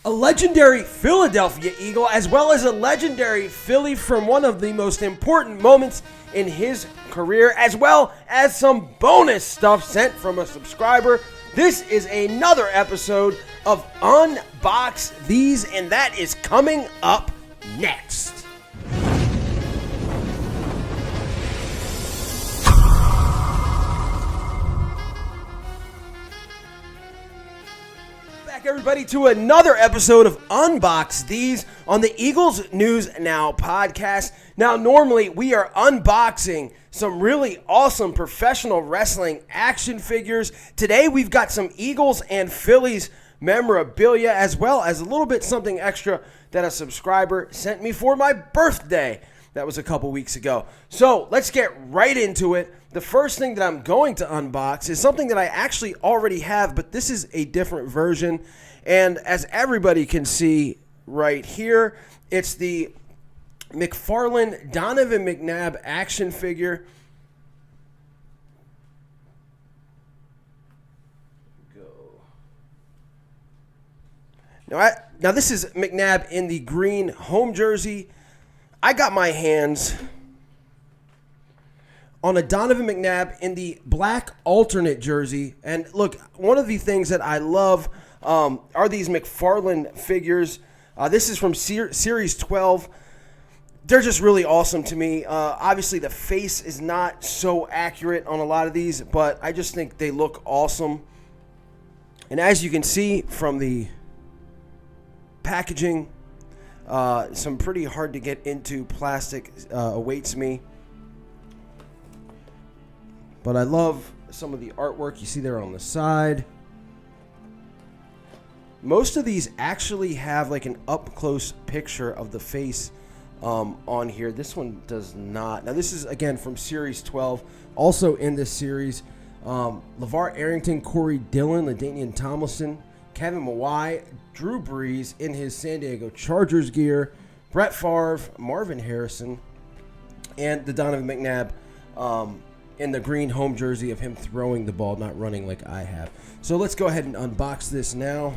A legendary Philadelphia Eagle, as well as a legendary Philly from one of the most important moments in his career, as well as some bonus stuff sent from a subscriber. This is another episode of Unbox These, and that is coming up next. Everybody to another episode of Unbox These on the Eagles News Now podcast. Now, normally we are unboxing some really awesome professional wrestling action figures. Today we've got some Eagles and Phillies memorabilia, as well as a little bit something extra that a subscriber sent me for my birthday. That was a couple weeks ago. So let's get right into it. The first thing that I'm going to unbox is something that I actually already have, but this is a different version. And as everybody can see right here, it's the Mcfarlane Donovan McNabb action figure. Now this is McNabb in the green home jersey. I got my hands on a Donovan McNabb in the black alternate jersey. And look, one of the things that I love are these Mcfarlane figures. This is from Series 12. They're just really awesome to me. Obviously, the face is not so accurate on a lot of these, but I just think they look awesome. And as you can see from the packaging, some pretty hard to get into plastic awaits me. But I love some of the artwork you see there on the side. Most of these actually have like an up-close picture of the face on here. This one does not. Now this is, again, from Series 12. Also in this series, LeVar Arrington, Corey Dillon, LaDainian Tomlinson, Kevin Mawai, Drew Brees in his San Diego Chargers gear, Brett Favre, Marvin Harrison, and the Donovan McNabb in the green home jersey of him throwing the ball, not running like I have. So let's go ahead and unbox this now.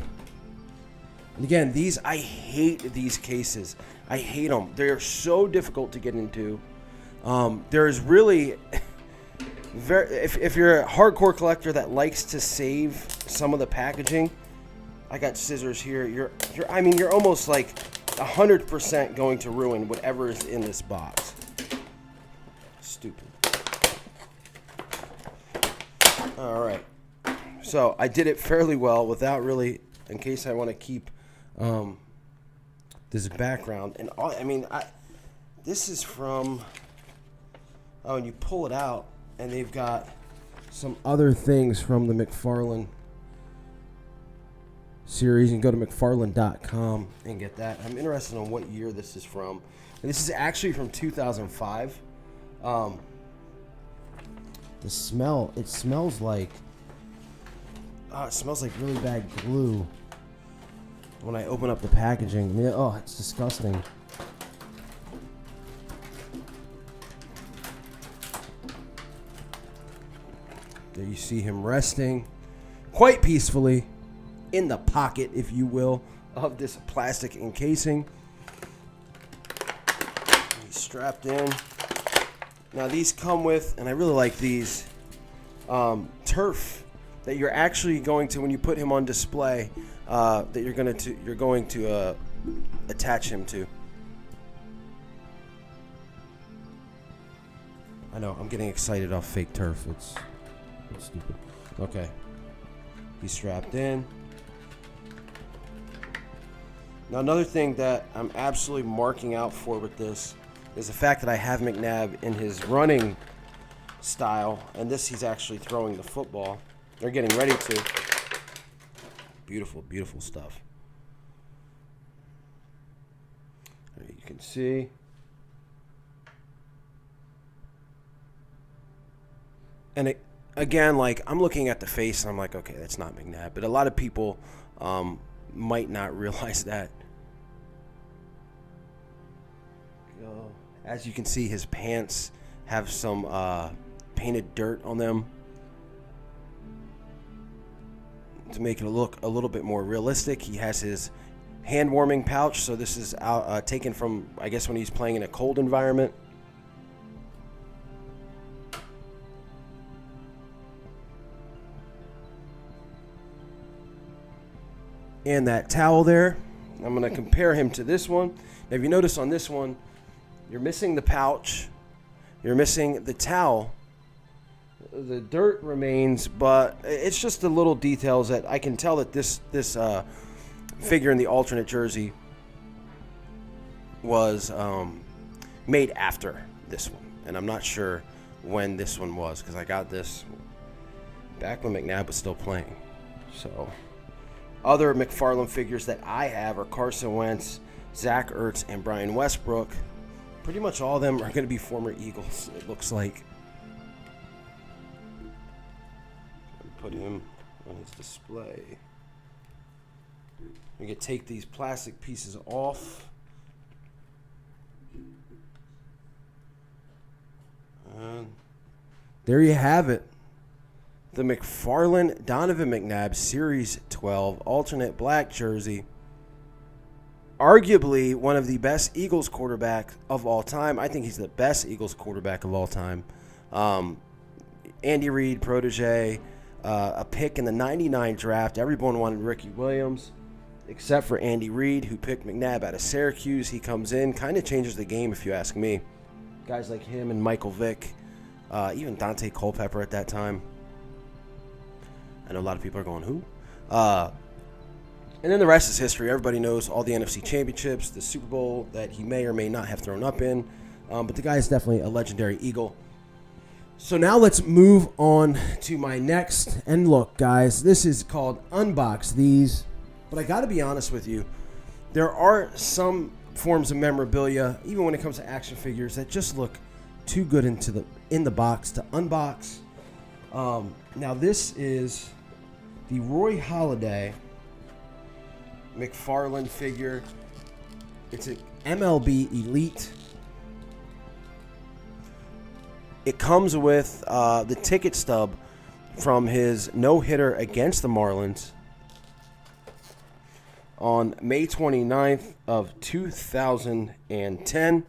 And again, I hate these cases. I hate them. They're so difficult to get into. There's really, if you're a hardcore collector that likes to save some of the packaging, I got scissors here. You're almost like 100% going to ruin whatever is in this box. Stupid. All right. So I did it fairly well without really, in case I want to keep this background. And this is from, and you pull it out and they've got some other things from the Mcfarlane series. You can go to Mcfarlane.com and get that. I'm interested in what year this is from. And this is actually from 2005. The smell, it smells like really bad glue when I open up the packaging. It's disgusting. There you see him resting quite peacefully in the pocket, if you will, of this plastic encasing. He's strapped in. Now these come with, and I really like these, turf that you're actually going to, when you put him on display, that you're going to attach him to. I know, I'm getting excited off fake turf. It's stupid. Okay. He's strapped in. Now another thing that I'm absolutely marking out for with this is the fact that I have McNabb in his running style, and this he's actually throwing the football. They're getting ready to. Beautiful, beautiful stuff. You can see. And again, like, I'm looking at the face and I'm like, okay, that's not McNabb. But a lot of people might not realize that. As you can see, his pants have some painted dirt on them to make it look a little bit more realistic. He has his hand warming pouch. So this is taken from, I guess, when he's playing in a cold environment. And that towel there, I'm going to compare him to this one. Now, if you notice on this one, you're missing the pouch, you're missing the towel. The dirt remains, but it's just the little details that I can tell that this figure in the alternate jersey was made after this one. And I'm not sure when this one was, because I got this back when McNabb was still playing. So other McFarlane figures that I have are Carson Wentz, Zach Ertz, and Brian Westbrook. Pretty much all of them are going to be former Eagles, it looks like. Put him on his display. We can take these plastic pieces off. And there you have it. The McFarlane Donovan McNabb Series 12 alternate black jersey. Arguably one of the best Eagles quarterback of all time. I think he's the best Eagles quarterback of all time. Andy Reid, protege. A pick in the 99 draft. Everyone wanted Ricky Williams, except for Andy Reid, who picked McNabb out of Syracuse. He comes in, kind of changes the game, if you ask me. Guys like him and Michael Vick, even Dante Culpepper at that time. I know a lot of people are going, who? And then the rest is history. Everybody knows all the NFC championships, the Super Bowl that he may or may not have thrown up in. But the guy is definitely a legendary Eagle. So now let's move on to my next. And look, guys, this is called Unbox These. But I got to be honest with you. There are some forms of memorabilia, even when it comes to action figures, that just look too good in the box to unbox. Now this is the Roy Hallady Mcfarlane figure. It's an MLB Elite. It comes with the ticket stub from his no-hitter against the Marlins on May 29th of 2010.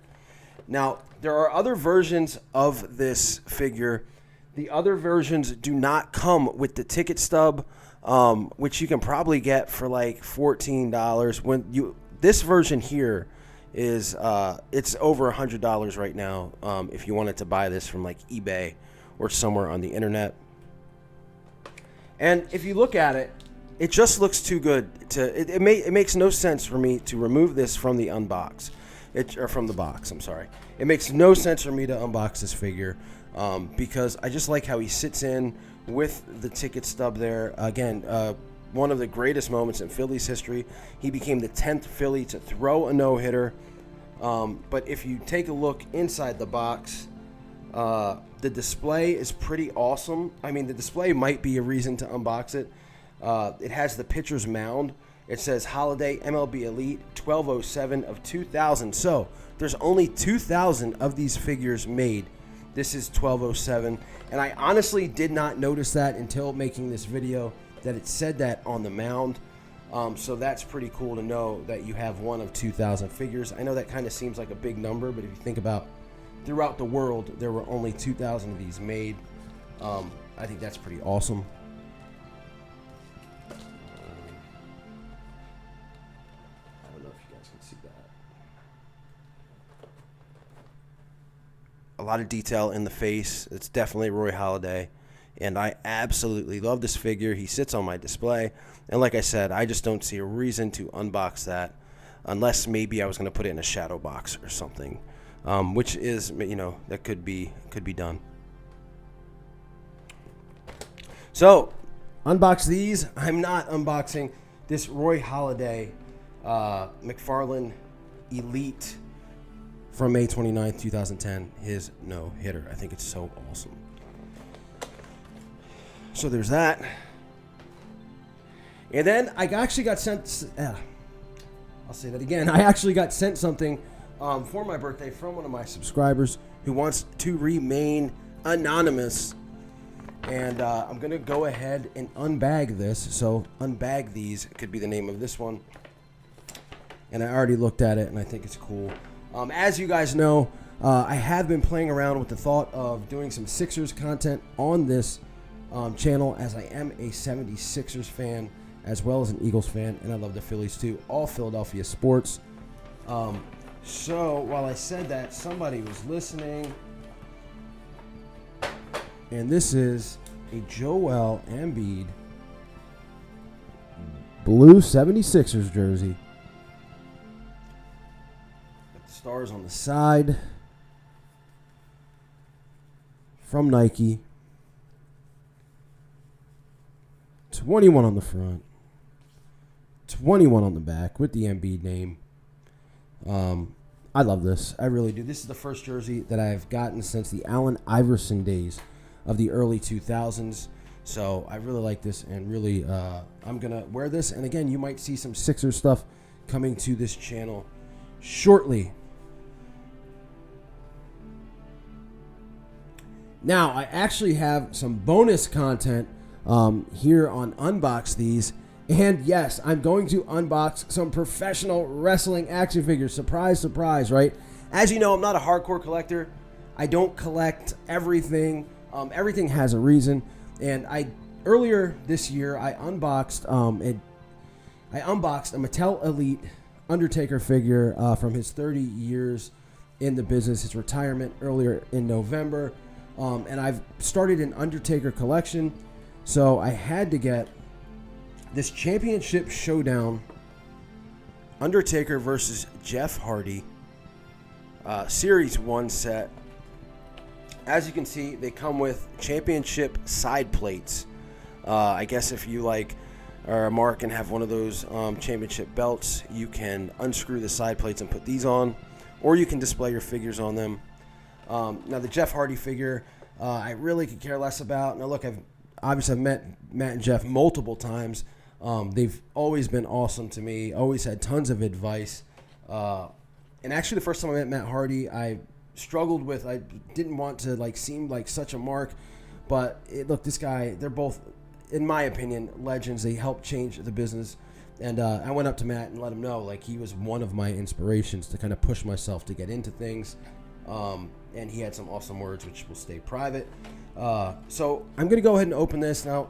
Now, there are other versions of this figure. The other versions do not come with the ticket stub, which you can probably get for like $14. This version here is it's over $100 right now if you wanted to buy this from like eBay or somewhere on the internet. And if you look at it, it just looks too good to it makes no sense for me to remove this from the unbox. Or from the box, I'm sorry. It makes no sense for me to unbox this figure because I just like how he sits in with the ticket stub there. Again, one of the greatest moments in Phillies history. He became the 10th Philly to throw a no-hitter. But if you take a look inside the box, the display is pretty awesome. I mean, the display might be a reason to unbox it. It has the pitcher's mound. It says Halladay MLB Elite 1207 of 2000. So there's only 2,000 of these figures made. This is 1207. And I honestly did not notice that until making this video, that it said that on the mound. So that's pretty cool to know that you have one of 2,000 figures. I know that kind of seems like a big number, but if you think about throughout the world, there were only 2,000 of these made. I think that's pretty awesome. I don't know if you guys can see that. A lot of detail in the face. It's definitely Roy Hallady. And I absolutely love this figure. He sits on my display. And like I said, I just don't see a reason to unbox that unless maybe I was going to put it in a shadow box or something, which is, that could be done. So, unbox these. I'm not unboxing this Roy Hallady Mcfarlane Elite from May 29th, 2010. His no-hitter. I think it's so awesome. So there's that. And then I actually got sent, I'll say that again. I actually got sent something for my birthday from one of my subscribers who wants to remain anonymous. And I'm going to go ahead and unbag this. So unbag these could be the name of this one. and I already looked at it, and I think it's cool. As you guys know, I have been playing around with the thought of doing some Sixers content on this channel, as I am a 76ers fan as well as an Eagles fan, and I love the Phillies too. All Philadelphia sports. So while I said that, somebody was listening, and this is a Joel Embid blue 76ers jersey. Got the stars on the side from Nike. 21 on the front. 21 on the back with the Embid name. I love this. I really do. This is the first jersey that I've gotten since the Allen Iverson days of the early 2000s. So I really like this, and really I'm going to wear this. And again, you might see some Sixers stuff coming to this channel shortly. Now, I actually have some bonus content here on Unbox These. And yes, I'm going to unbox some professional wrestling action figures. Surprise, surprise, right? As you know, I'm not a hardcore collector. I don't collect everything. Everything has a reason. And earlier this year, I unboxed a Mattel Elite Undertaker figure from his 30 years in the business, his retirement earlier in November. And I've started an Undertaker collection. So I had to get this Championship Showdown Undertaker versus Jeff Hardy Series 1 set. As you can see, they come with championship side plates. I guess if you are a mark and have one of those championship belts, you can unscrew the side plates and put these on, or you can display your figures on them. Now the Jeff Hardy figure, I really could care less about. Now look, I've met Matt and Jeff multiple times. They've always been awesome to me, always had tons of advice. And actually the first time I met Matt Hardy, I struggled with, I didn't want to seem like such a mark, but look, this guy, they're both, in my opinion, legends. They helped change the business. And I went up to Matt and let him know, he was one of my inspirations to kind of push myself to get into things. And he had some awesome words, which will stay private. So I'm going to go ahead and open this. Now,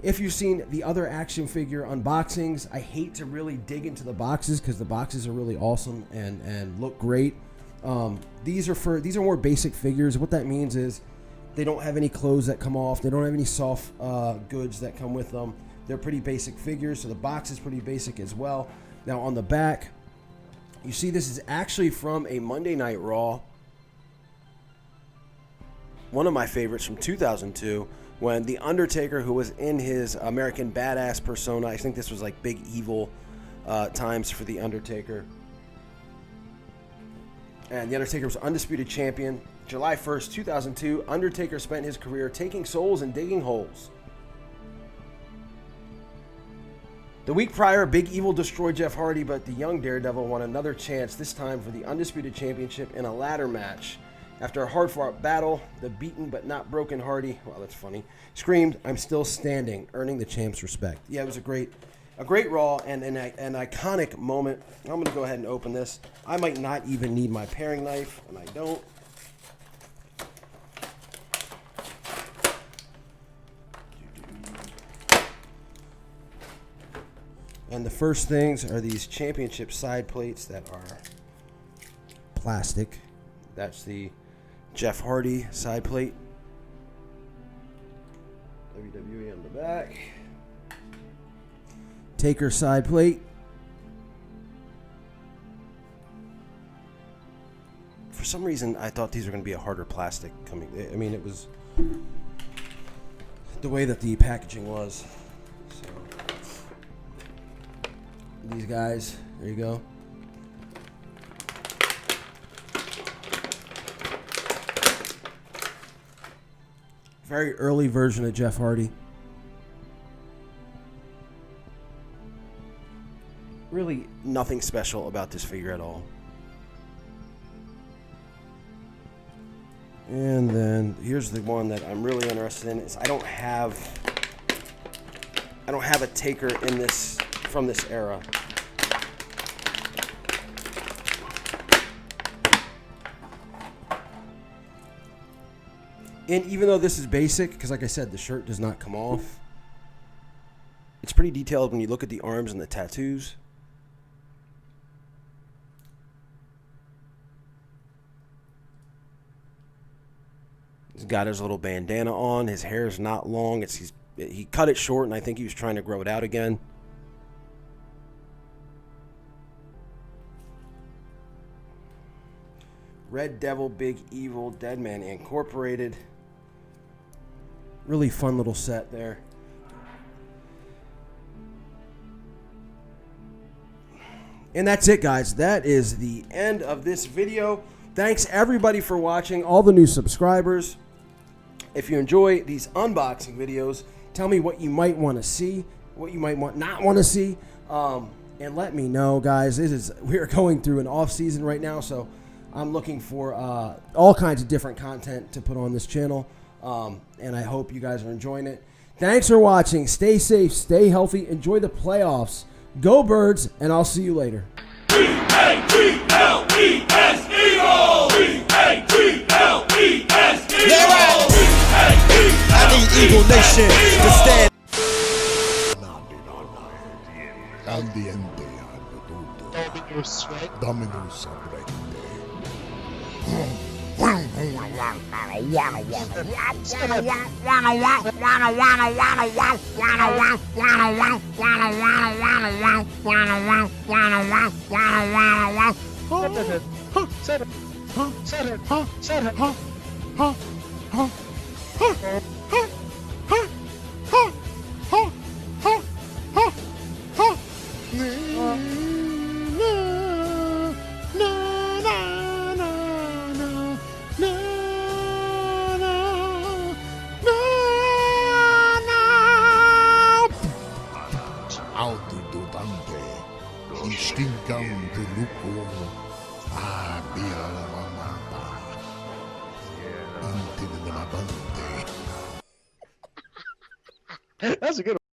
if you've seen the other action figure unboxings, I hate to really dig into the boxes because the boxes are really awesome and look great. These are more basic figures. What that means is they don't have any clothes that come off. They don't have any soft goods that come with them. They're pretty basic figures, so the box is pretty basic as well. Now on the back, you see this is actually from a Monday Night Raw. One of my favorites from 2002, when The Undertaker, who was in his American Badass persona, I think this was big evil times for The Undertaker. And The Undertaker was undisputed champion. July 1st, 2002, Undertaker spent his career taking souls and digging holes. The week prior, Big Evil destroyed Jeff Hardy, but the young Daredevil won another chance, this time for the Undisputed Championship in a ladder match. After a hard-fought battle, the beaten but not broken Hardy, well, that's funny, screamed, "I'm still standing," earning the champ's respect. Yeah, it was a great Raw and an iconic moment. I'm going to go ahead and open this. I might not even need my paring knife, and I don't. And the first things are these championship side plates that are plastic. That's the Jeff Hardy side plate. WWE on the back. Taker side plate. For some reason, I thought these were going to be a harder plastic coming. I mean, it was the way that the packaging was. So these guys, there you go. Very early version of Jeff Hardy. Really nothing special about this figure at all. And then here's the one that I'm really interested in. Is I don't have a Taker in this from this era. And even though this is basic, because like I said, the shirt does not come off, it's pretty detailed when you look at the arms and the tattoos. He's got his little bandana on. His hair is not long. He cut it short, and I think he was trying to grow it out again. Red Devil, Big Evil, Deadman Incorporated. Really fun little set there. And that's it, guys. That is the end of this video. Thanks, everybody, for watching. All the new subscribers. If you enjoy these unboxing videos, tell me what you might want to see, what you might not want to see, and let me know, guys. We are going through an off season right now, so I'm looking for all kinds of different content to put on this channel, and I hope you guys are enjoying it. Thanks for watching. Stay safe, stay healthy, enjoy the playoffs. Go Birds, and I'll see you later. E-A-G-L-E-S, Eagles! E-A-G-L-E-S, Eagles! I need Eagle Nation to stand. Dominus That's a good one.